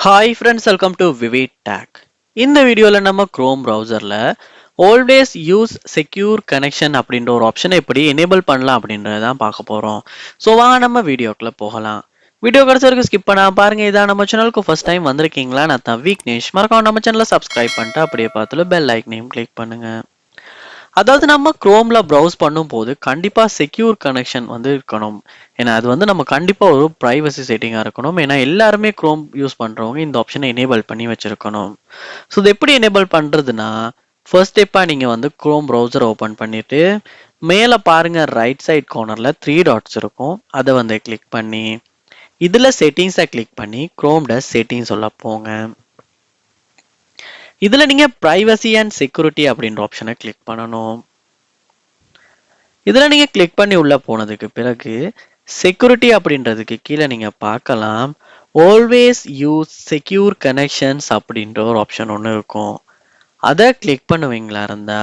Hi friends, welcome to விவேட் டேக். இந்த வீடியோவில் நம்ம க்ரோம் ப்ரௌசரில் ஆல்வேஸ் யூஸ் செக்யூர் கனெக்ஷன் அப்படின்ற ஒரு ஆப்ஷனை எப்படி எனேபிள் பண்ணலாம் அப்படின்றத தான் பார்க்க போகிறோம். ஸோ வாங்க நம்ம வீடியோக்குள்ளே போகலாம். வீடியோ கடைசி வரைக்கும் ஸ்கிப் பண்ணாம பாருங்க. இதான் நம்ம சேனலுக்கு ஃபர்ஸ்ட் டைம் வந்திருக்கீங்களா, நான் தான் விக்னேஷ். மறக்காம நம்ம சேனலை சப்ஸ்கிரைப் பண்ணிட்டு அப்படியே பார்த்துல பெல் ஐக்கனையும் கிளிக் பண்ணுங்க. அதாவது நம்ம குரோம்ல ப்ரௌஸ் பண்ணும்போது கண்டிப்பா செக்யூர் கனெக்ஷன் இருக்கணும். ஏன்னா அது நம்ம கண்டிப்பா ஒரு பிரைவசி செட்டிங்கா இருக்கணும். ஏன்னா எல்லாருமே குரோம் யூஸ் பண்றவங்க இந்த ஆப்ஷனை எனேபிள் பண்ணி வச்சிருக்கணும். ஸோ இது எப்படி எனேபிள் பண்றதுன்னா, ஃபர்ஸ்ட் ஸ்டெப்பா நீங்க குரோம் ப்ரௌசர் ஓபன் பண்ணிட்டு மேல பாருங்க, ரைட் சைட் கார்னர்ல 3 டாட்ஸ் இருக்கும். அதை கிளிக் பண்ணி இதுல செட்டிங்ஸை கிளிக் பண்ணி குரோம் டஸ் செட்டிங்ஸ் சொல்ல போங்க. இதுல நீங்க பிரைவசி அண்ட் செக்யூரிட்டி அப்படின்ற ஆப்ஷனை கிளிக் பண்ணணும். இதுல நீங்க கிளிக் பண்ணி உள்ள போனதுக்கு பிறகு செக்யூரிட்டி அப்படின்றதுக்கு கீழே நீங்க பார்க்கலாம், ஆல்வேஸ் யூஸ் செக்யூர் கனெக்ஷன்ஸ் அப்படின்ற ஒரு ஆப்ஷன் ஒன்று இருக்கும். அதை கிளிக் பண்ணுவீங்களா இருந்தா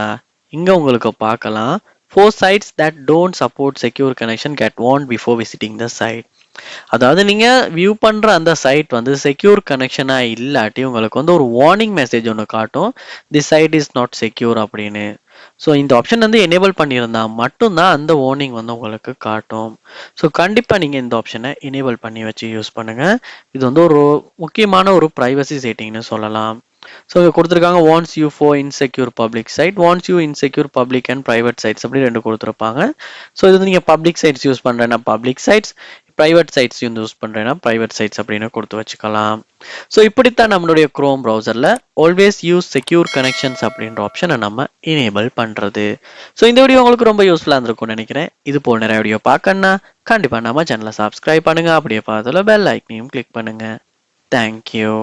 இங்க உங்களுக்கு பார்க்கலாம், 4 sites that don't support secure connection get warned before visiting the site. அதாவது நீங்க வியூ பண்ற அந்த சைட் செக்யூர் கனெக்ஷனா இல்லாட்டி உங்களுக்கு ஒரு வார்னிங் மெசேஜ் ஒன்று காட்டும், தி சைட் இஸ் நாட் செக்யூர் அப்படின்னு. ஸோ இந்த ஆப்ஷன் எனேபிள் பண்ணியிருந்தா மட்டும்தான் அந்த வார்னிங் உங்களுக்கு காட்டும். ஸோ கண்டிப்பா நீங்க இந்த ஆப்ஷனை எனேபிள் பண்ணி வச்சு யூஸ் பண்ணுங்க. இது ஒரு முக்கியமான ஒரு பிரைவசி செட்டிங்னு சொல்லலாம். ஸோ இங்கே கொடுத்துருக்காங்க, once you for insecure public site, once you insecure public and private sites அப்படி 2 கொடுத்துருப்பாங்க. ஸோ இது நீங்கள் பப்ளிக் சைட்ஸ் யூஸ் பண்ணுறேன்னா public sites, private sites use பண்ணுறேன்னா ப்ரைவேட் சைட்ஸ் அப்படின்னு கொடுத்து வச்சுக்கலாம். ஸோ இப்படித்தான் நம்மளுடைய குரோம் ப்ரௌசரில் ஆல்வேஸ் யூஸ் செக்யூர் கனெக்ஷன்ஸ் அப்படின்ற ஆப்ஷனை நம்ம எனேபிள் பண்ணுறது. ஸோ இந்த வீடியோ உங்களுக்கு ரொம்ப யூஸ்ஃபுல்லாக இருந்திருக்கும்னு நினைக்கிறேன். இது போல் நிறைய வீடியோ பார்க்கணுன்னா கண்டிப்பாக நம்ம சேனலை சப்ஸ்கிரைப் பண்ணுங்கள். அப்படியே பார்த்ததில் பெல் ஐக்கனையும் கிளிக் பண்ணுங்கள். தேங்க்யூ.